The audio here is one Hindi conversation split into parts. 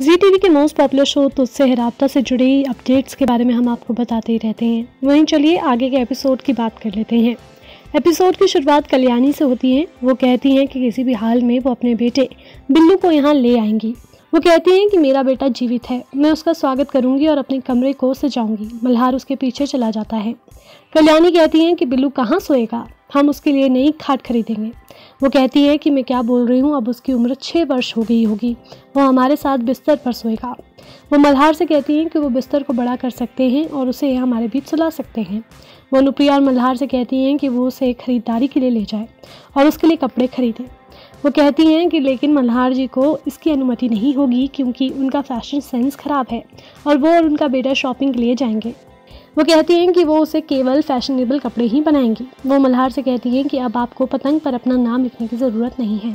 जी टीवी के मोस्ट पॉपुलर शो तुझसे है राब्ता से जुड़ी अपडेट्स के बारे में हम आपको बताते ही रहते हैं। वहीं चलिए आगे के एपिसोड की बात कर लेते हैं। एपिसोड की शुरुआत कल्याणी से होती है। वो कहती हैं कि किसी भी हाल में वो अपने बेटे बिल्लू को यहाँ ले आएंगी। वो कहती हैं कि मेरा बेटा जीवित है, मैं उसका स्वागत करूंगी और अपने कमरे को सजाऊंगी। मल्हार उसके पीछे चला जाता है। कल्याणी कहती हैं कि बिल्लू कहाँ सोएगा, हम उसके लिए नई खाट खरीदेंगे। वो कहती है कि मैं क्या बोल रही हूँ, अब उसकी उम्र 6 वर्ष हो गई होगी, वो हमारे साथ बिस्तर पर सोएगा। वो मल्हार से कहती हैं कि वो बिस्तर को बड़ा कर सकते हैं और उसे हमारे बीच सुला सकते हैं। वो अनुप्रिया और मल्हार से कहती हैं कि वो उसे खरीदारी के लिए ले जाए और उसके लिए कपड़े खरीदें। वो कहती हैं कि लेकिन मल्हार जी को इसकी अनुमति नहीं होगी क्योंकि उनका फैशन सेंस खराब है और वो और उनका बेटा शॉपिंग के लिए जाएंगे। वो कहती हैं कि वो उसे केवल फैशनेबल कपड़े ही बनाएंगी। वो मल्हार से कहती हैं कि अब आपको पतंग पर अपना नाम लिखने की ज़रूरत नहीं है।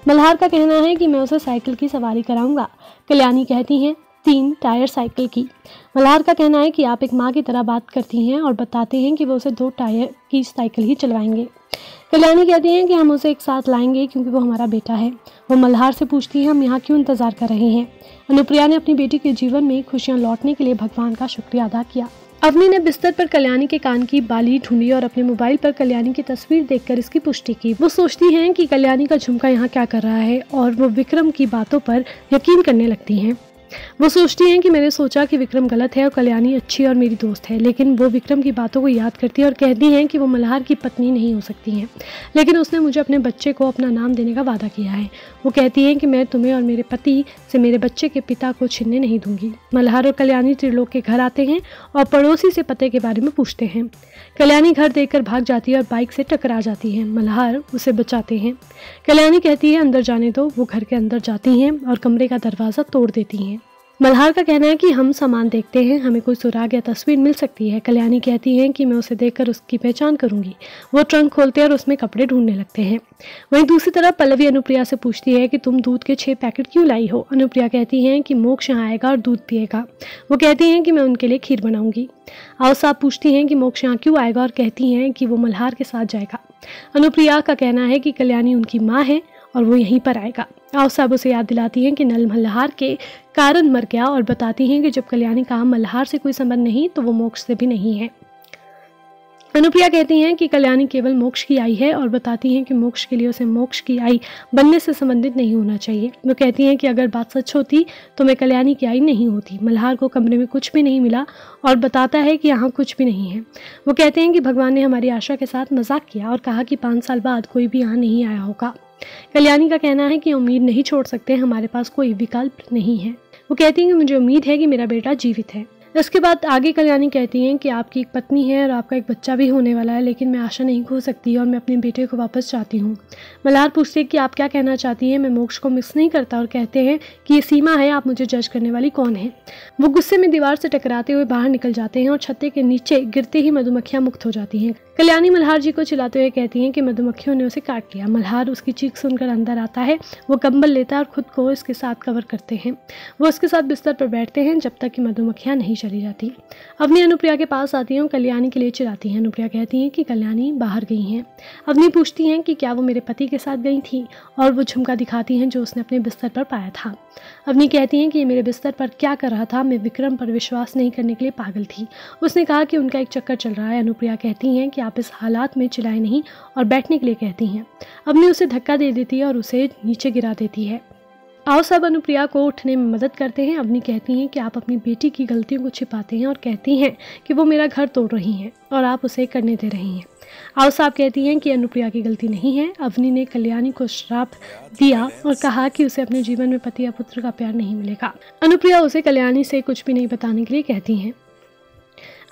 मल्हार का कहना है कि मैं उसे साइकिल की सवारी कराऊंगा। कल्याणी कहती हैं 3 टायर साइकिल की। मल्हार का कहना है कि आप एक माँ की तरह बात करती हैं और बताते हैं कि वो उसे 2 टायर की साइकिल ही चलवाएंगे। कल्याणी कहती हैं कि हम उसे एक साथ लाएंगे क्योंकि वो हमारा बेटा है। वो मल्हार से पूछती हैं हम यहाँ क्यों इंतज़ार कर रहे हैं। अनुप्रिया ने अपनी बेटी के जीवन में खुशियाँ लौटने के लिए भगवान का शुक्रिया अदा किया। अवनी ने बिस्तर पर कल्याणी के कान की बाली ढूंढी और अपने मोबाइल पर कल्याणी की तस्वीर देखकर इसकी पुष्टि की। वो सोचती हैं कि कल्याणी का झुमका यहाँ क्या कर रहा है और वो विक्रम की बातों पर यकीन करने लगती हैं। वो सोचती हैं कि मैंने सोचा कि विक्रम गलत है और कल्याणी अच्छी और मेरी दोस्त है, लेकिन वो विक्रम की बातों को याद करती है और कहती हैं कि वो मल्हार की पत्नी नहीं हो सकती हैं, लेकिन उसने मुझे अपने बच्चे को अपना नाम देने का वादा किया है। वो कहती हैं कि मैं तुम्हें और मेरे पति से मेरे बच्चे के पिता को छीनने नहीं दूंगी। मल्हार और कल्याणी त्रिलोक के घर आते हैं और पड़ोसी से पते के बारे में पूछते हैं। कल्याणी घर देखकर भाग जाती है और बाइक से टकरा जाती है। मल्हार उसे बचाते हैं। कल्याणी कहती है अंदर जाने दो। वो घर के अंदर जाती हैं और कमरे का दरवाज़ा तोड़ देती हैं। मल्हार का कहना है कि हम सामान देखते हैं, हमें कोई सुराग या तस्वीर मिल सकती है। कल्याणी कहती हैं कि मैं उसे देखकर उसकी पहचान करूंगी। वो ट्रंक खोलते हैं और उसमें कपड़े ढूंढने लगते हैं। वहीं दूसरी तरफ पल्लवी अनुप्रिया से पूछती है कि तुम दूध के 6 पैकेट क्यों लाई हो। अनुप्रिया कहती हैं कि मोक्ष यहाँ आएगा और दूध पिएगा। वो कहती हैं कि मैं उनके लिए खीर बनाऊंगी। आओ साहब पूछती हैं कि मोक्ष यहाँ क्यों आएगा और कहती हैं कि वो मल्हार के साथ जाएगा। अनुप्रिया का कहना है कि कल्याणी उनकी माँ है और वो यहीं पर आएगा। आओ साहब उसे याद दिलाती हैं कि नल मल्हार के कारण मर गया और बताती हैं कि जब कल्याणी का मल्हार से कोई संबंध नहीं तो वो मोक्ष से भी नहीं है। अनुप्रिया कहती हैं कि कल्याणी केवल मोक्ष की आई है और बताती हैं कि मोक्ष के लिए उसे मोक्ष की आई बनने से संबंधित नहीं होना चाहिए। वो कहती हैं कि अगर बात सच होती तो मैं कल्याणी की आई नहीं होती। मल्हार को कमरे में कुछ भी नहीं मिला और बताता है कि यहाँ कुछ भी नहीं है। वो कहते हैं कि भगवान ने हमारी आशा के साथ मजाक किया और कहा कि 5 साल बाद कोई भी यहाँ नहीं आया होगा। कल्याणी का कहना है कि उम्मीद नहीं छोड़ सकते, हमारे पास कोई विकल्प नहीं है। वो कहती हैं कि मुझे उम्मीद है कि मेरा बेटा जीवित है। इसके बाद आगे कल्याणी कहती हैं कि आपकी एक पत्नी है और आपका एक बच्चा भी होने वाला है, लेकिन मैं आशा नहीं खो सकती और मैं अपने बेटे को वापस चाहती हूँ। मल्हार पूछते हैं कि आप क्या कहना चाहती हैं। मैं मोक्ष को मिस नहीं करता और कहते हैं कि ये सीमा है, आप मुझे जज करने वाली कौन है। वो गुस्से में दीवार से टकराते हुए बाहर निकल जाते हैं और छत्ते के नीचे गिरते ही मधुमक्खियां मुक्त हो जाती हैं। कल्याणी मल्हार जी को चिल्लाते हुए कहती हैं कि मधुमक्खियों ने उसे काट लिया। मल्हार उसकी चीख सुनकर अंदर आता है। वो कंबल लेता है और खुद को इसके साथ कवर करते हैं। वो उसके साथ बिस्तर पर बैठते हैं जब तक कि मधुमक्खियां नहीं चली जाती। अवनी अनुप्रिया के पास आती हैं और कल्याणी के लिए चिल्लाती हैं। अनुप्रिया कहती हैं कि कल्याणी बाहर गई हैं। अवनी पूछती हैं कि क्या वो मेरे पति के साथ गई थी और वो झुमका दिखाती हैं जो उसने अपने बिस्तर पर पाया था। अवनी कहती हैं कि ये मेरे बिस्तर पर क्या कर रहा था, मैं विक्रम पर विश्वास नहीं करने के लिए पागल थी। उसने कहा कि उनका एक चक्कर चल रहा है। अनुप्रिया कहती हैं कि आप इस हालात में चिल्लाए नहीं और बैठने के लिए कहती हैं। अवनी उसे धक्का दे देती है और उसे नीचे गिरा देती है। आओ सब अनुप्रिया को उठने में मदद करते हैं। अवनी कहती हैं कि आप अपनी बेटी की गलतियों को छिपाते हैं और कहती हैं कि वो मेरा घर तोड़ रही हैं और आप उसे करने दे रही हैं। आओ साहब कहती हैं कि अनुप्रिया की गलती नहीं है। अवनी ने कल्याणी को श्राप दिया और कहा कि उसे अपने जीवन में पति या पुत्र का प्यार नहीं मिलेगा। अनुप्रिया उसे कल्याणी से कुछ भी नहीं बताने के लिए कहती हैं।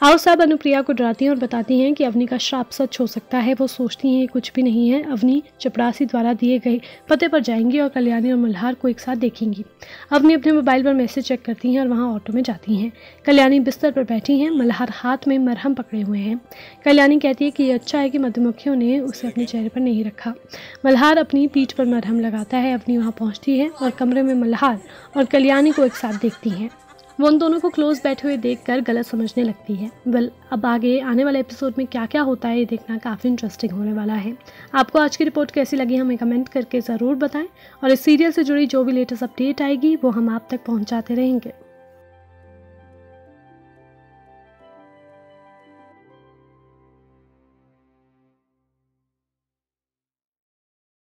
आओ साहब अनुप्रिया को डराती हैं और बताती हैं कि अवनी का श्राप सच हो सकता है। वो सोचती हैं कुछ भी नहीं है। अवनी चपरासी द्वारा दिए गए पते पर जाएंगी और कल्याणी और मल्हार को एक साथ देखेंगी। अवनी अपने मोबाइल पर मैसेज चेक करती हैं और वहां ऑटो में जाती हैं। कल्याणी बिस्तर पर बैठी हैं। मल्हार हाथ में मरहम पकड़े हुए हैं। कल्याणी कहती है कि ये अच्छा है कि मधुमक्खियों ने उसे अपने चेहरे पर नहीं रखा। मल्हार अपनी पीठ पर मरहम लगाता है। अवनी वहाँ पहुँचती है और कमरे में मल्हार और कल्याणी को एक साथ देखती हैं। वो उन दोनों को क्लोज बैठे हुए देखकर गलत समझने लगती है। अब आगे आने वाले एपिसोड में क्या क्या होता है ये देखना काफ़ी इंटरेस्टिंग होने वाला है। आपको आज की रिपोर्ट कैसी लगी हमें कमेंट करके ज़रूर बताएं और इस सीरियल से जुड़ी जो भी लेटेस्ट अपडेट आएगी वो हम आप तक पहुंचाते रहेंगे।